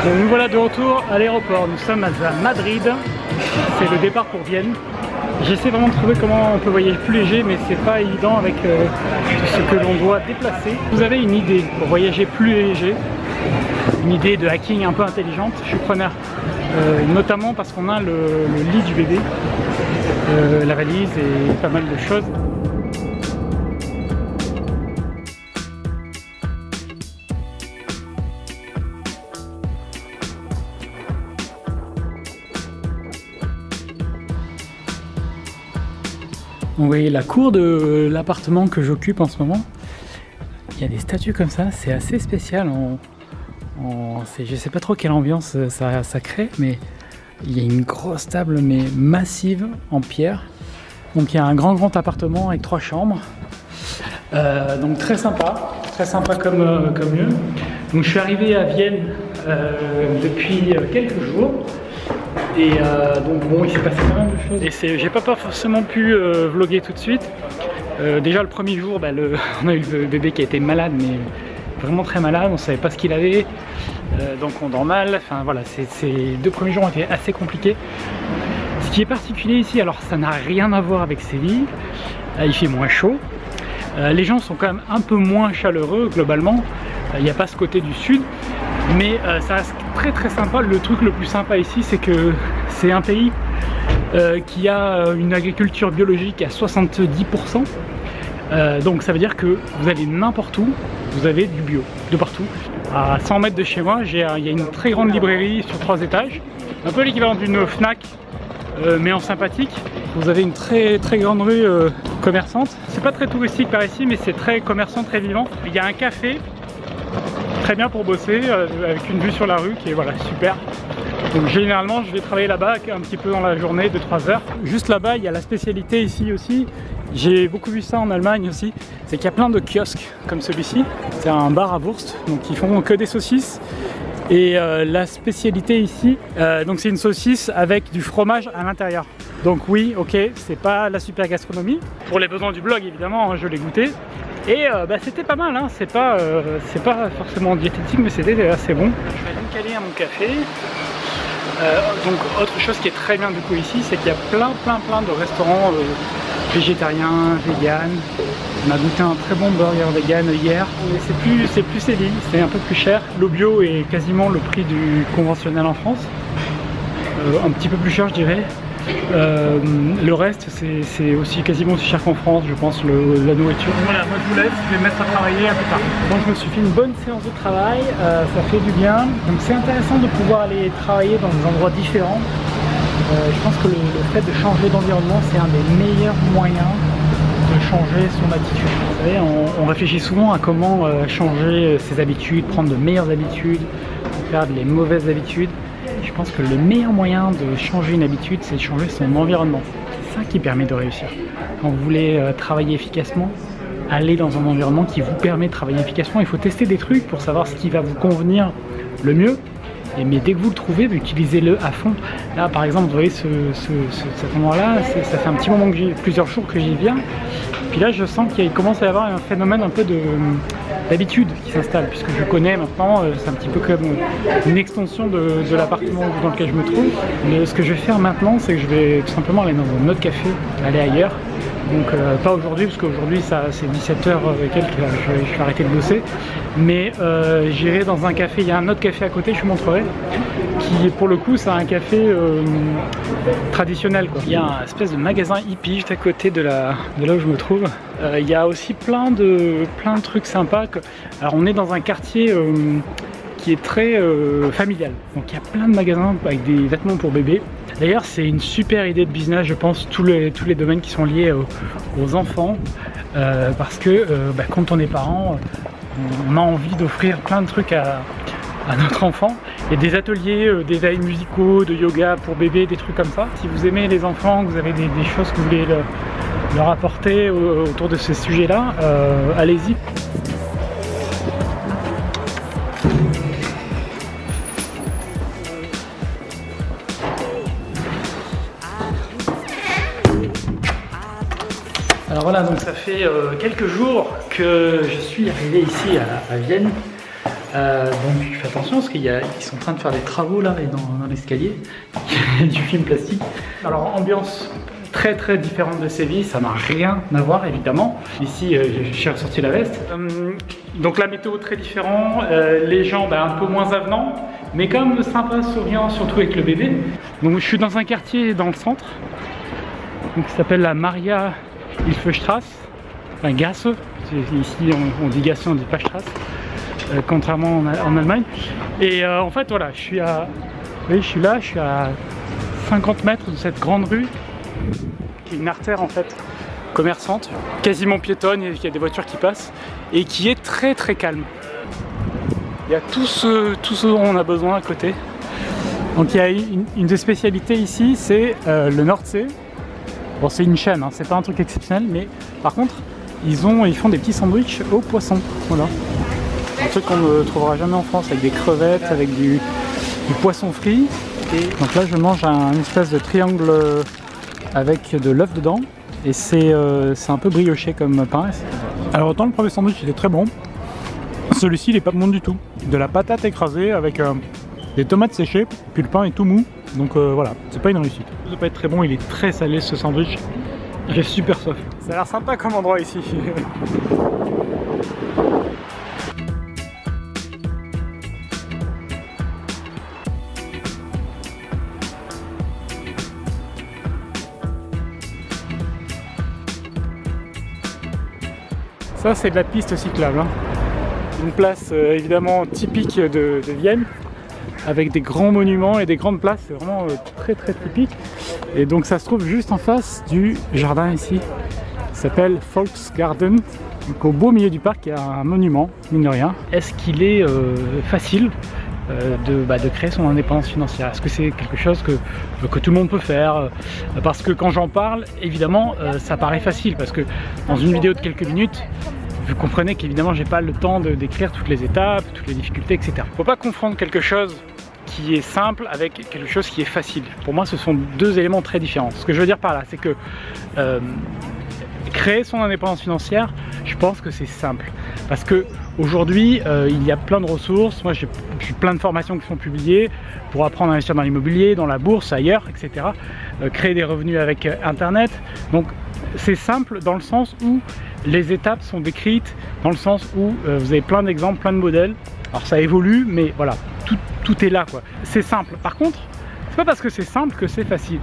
Donc nous voilà de retour à l'aéroport, nous sommes à Madrid, c'est le départ pour Vienne. J'essaie vraiment de trouver comment on peut voyager plus léger, mais c'est pas évident avec tout ce que l'on doit déplacer. Vous avez une idée pour voyager plus léger, une idée de hacking un peu intelligente, je suis preneur. Notamment parce qu'on a le lit du bébé, la valise et pas mal de choses. Vous voyez la cour de l'appartement que j'occupe en ce moment. Il y a des statues comme ça, c'est assez spécial. Je sais pas trop quelle ambiance ça crée, mais il y a une grosse table mais massive en pierre. Donc il y a un grand appartement avec 3 chambres. Donc très sympa comme lieu. Donc je suis arrivé à Vienne depuis quelques jours. Et donc bon, il s'est passé pas mal de choses. Et j'ai pas forcément pu vlogger tout de suite. Déjà le premier jour, on a eu le bébé qui a été malade, mais vraiment très malade, on savait pas ce qu'il avait, donc on dort mal. Enfin voilà, ces 2 premiers jours ont été assez compliqués. Ce qui est particulier ici, alors ça n'a rien à voir avec Séville, il fait moins chaud, les gens sont quand même un peu moins chaleureux globalement, il n'y a pas ce côté du sud, mais ça reste très sympa. Le truc le plus sympa ici, c'est que c'est un pays qui a une agriculture biologique à 70%. Donc ça veut dire que vous allez n'importe où, vous avez du bio, de partout. À 100 mètres de chez moi, il y a une très grande librairie sur 3 étages, un peu l'équivalent d'une Fnac, mais en sympathique. Vous avez une très grande rue commerçante. C'est pas très touristique par ici, mais c'est très commerçant, très vivant. Il y a un café, très bien pour bosser, avec une vue sur la rue qui est voilà, super. Donc généralement je vais travailler là-bas un petit peu dans la journée de 3 heures. Juste là-bas il y a la spécialité ici aussi, j'ai beaucoup vu ça en Allemagne aussi, c'est qu'il y a plein de kiosques comme celui-ci. C'est un bar à Wurst, donc ils font que des saucisses. Et la spécialité ici, donc c'est une saucisse avec du fromage à l'intérieur. Donc oui, ok, c'est pas la super gastronomie. Pour les besoins du blog évidemment, hein, je l'ai goûté. Et c'était pas mal, hein. C'est pas forcément diététique, mais c'était assez bon. Je vais aller me caler à mon café. Donc autre chose qui est très bien du coup ici, c'est qu'il y a plein de restaurants végétariens, vegan. On a goûté un très bon burger vegan hier, mais c'est plus Séville, c'est un peu plus cher. Le bio est quasiment le prix du conventionnel en France, un petit peu plus cher je dirais. Le reste c'est aussi quasiment aussi cher qu'en France, je pense, la nourriture. Voilà, moi je vous laisse, je vais me mettre à travailler à plus tard. Donc je me suis fait une bonne séance de travail, ça fait du bien. Donc c'est intéressant de pouvoir aller travailler dans des endroits différents. Je pense que le fait de changer d'environnement, c'est un des meilleurs moyens de changer son attitude. Vous savez, on réfléchit souvent à comment changer ses habitudes, prendre de meilleures habitudes, perdre les mauvaises habitudes. Je pense que le meilleur moyen de changer une habitude, c'est de changer son environnement. C'est ça qui permet de réussir. Quand vous voulez travailler efficacement, allez dans un environnement qui vous permet de travailler efficacement. Il faut tester des trucs pour savoir ce qui va vous convenir le mieux. Mais dès que vous le trouvez, utilisez-le à fond. Là par exemple, vous voyez cet endroit-là, ça fait un petit moment que plusieurs jours que j'y viens. Puis là je sens qu'il commence à y avoir un phénomène un peu d'habitude qui s'installe, puisque je connais maintenant, c'est un petit peu comme une extension de l'appartement dans lequel je me trouve. Mais ce que je vais faire maintenant, c'est que je vais tout simplement aller dans un autre café, aller ailleurs. Donc pas aujourd'hui, parce qu'aujourd'hui c'est 17h et quelques, je vais arrêter de bosser. Mais j'irai dans un café, il y a un autre café à côté, je vous montrerai, qui pour le coup c'est un café traditionnel, quoi. Il y a un espèce de magasin hippie juste à côté de là où je me trouve. Il y a aussi plein de trucs sympas. Alors on est dans un quartier qui est très familial. Donc il y a plein de magasins avec des vêtements pour bébés. D'ailleurs c'est une super idée de business, je pense, tous les domaines qui sont liés aux enfants, parce que quand on est parent, on a envie d'offrir plein de trucs à notre enfant. Il y a des ateliers, des veilles musicaux, de yoga pour bébés, des trucs comme ça. Si vous aimez les enfants, que vous avez des choses que vous voulez leur apporter autour de ces sujets-là, allez-y. Alors voilà, donc ça fait quelques jours que je suis arrivé ici à Vienne. Donc fais attention parce qu'ils sont en train de faire des travaux là et dans l'escalier. Il y a du film plastique. Alors ambiance très différente de Séville, ça n'a rien à voir évidemment. Ici j'ai ressorti la veste. Donc la météo très différente, les gens un peu moins avenants, mais quand même sympa, souriant, surtout avec le bébé. Donc je suis dans un quartier dans le centre, donc, qui s'appelle la Maria Hilfestrasse, enfin Gasse. Ici on dit Gasse, on dit pas Strasse, contrairement en Allemagne. Et en fait voilà, je suis là, je suis à 50 mètres de cette grande rue, qui est une artère en fait commerçante, quasiment piétonne, il y a des voitures qui passent, et qui est très calme. Il y a tout ce dont on a besoin à côté. Donc il y a une des spécialités ici, c'est le Nordsee. Bon, c'est une chaîne, hein, c'est pas un truc exceptionnel, mais par contre ils font des petits sandwichs au poisson. Voilà, un truc qu'on ne trouvera jamais en France, avec des crevettes, avec du poisson frit. Et donc là je mange une espèce de triangle avec de l'œuf dedans, et c'est un peu brioché comme pain. Alors autant le premier sandwich il est très bon, celui-ci il est pas bon du tout. De la patate écrasée avec des tomates séchées, puis le pain est tout mou, donc voilà, c'est pas une réussite. Ça doit pas être très bon, il est très salé ce sandwich, j'ai super soif. Ça a l'air sympa comme endroit ici. Ça c'est de la piste cyclable, hein. Une place évidemment typique de Vienne, avec des grands monuments et des grandes places, c'est vraiment très typique. Et donc ça se trouve juste en face du jardin ici, qui s'appelle Volksgarten. Donc au beau milieu du parc, il y a un monument, mine de rien. Est-ce qu'il est facile de créer son indépendance financière? Est-ce que c'est quelque chose que tout le monde peut faire? Parce que quand j'en parle, évidemment, ça paraît facile, parce que dans une vidéo de quelques minutes, vous comprenez qu'évidemment j'ai pas le temps de décrire toutes les étapes, toutes les difficultés, etc. Faut pas confondre quelque chose qui est simple avec quelque chose qui est facile. Pour moi ce sont deux éléments très différents. Ce que je veux dire par là, c'est que créer son indépendance financière, je pense que c'est simple. Parce que aujourd'hui il y a plein de ressources. Moi j'ai plein de formations qui sont publiées pour apprendre à investir dans l'immobilier, dans la bourse, ailleurs, etc. Créer des revenus avec Internet. Donc c'est simple dans le sens où les étapes sont décrites, dans le sens où vous avez plein d'exemples, plein de modèles. Alors ça évolue, mais voilà, tout est là quoi. C'est simple. Par contre, c'est pas parce que c'est simple que c'est facile.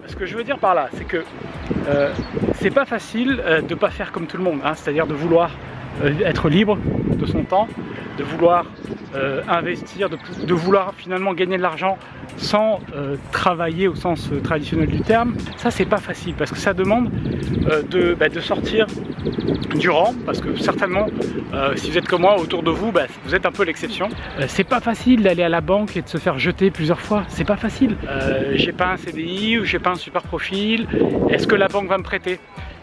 Ce que je veux dire par là, c'est que c'est pas facile de pas faire comme tout le monde, hein, c'est-à-dire de vouloir être libre de son temps, de vouloir investir, de vouloir finalement gagner de l'argent sans travailler au sens traditionnel du terme. Ça c'est pas facile, parce que ça demande de sortir du rang, parce que certainement si vous êtes comme moi autour de vous, vous êtes un peu l'exception. C'est pas facile d'aller à la banque et de se faire jeter plusieurs fois, c'est pas facile. J'ai pas un CDI ou j'ai pas un super profil, est-ce que la banque va me prêter?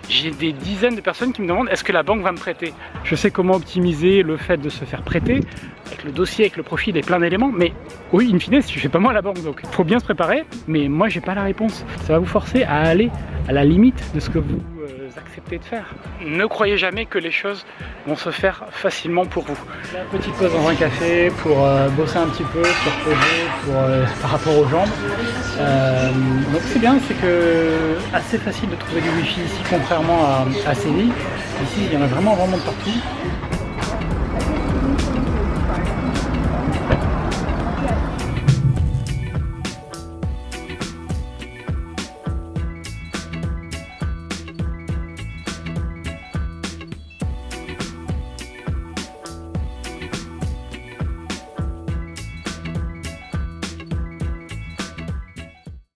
J'ai des dizaines de personnes qui me demandent est-ce que la banque va me prêter. Je sais comment optimiser le fait de se faire prêter, avec le dossier, avec le profil et plein d'éléments, mais oui, in fine, je fais pas moi la banque, donc il faut bien se préparer, mais moi j'ai pas la réponse. Ça va vous forcer à aller à la limite de ce que vous acceptez de faire. Ne croyez jamais que les choses vont se faire facilement pour vous. Une petite pause dans un café pour bosser un petit peu, se reposer par rapport aux jambes. Donc c'est bien, c'est que assez facile de trouver du wifi ici, contrairement à Séville. Ici il y en a vraiment de partout.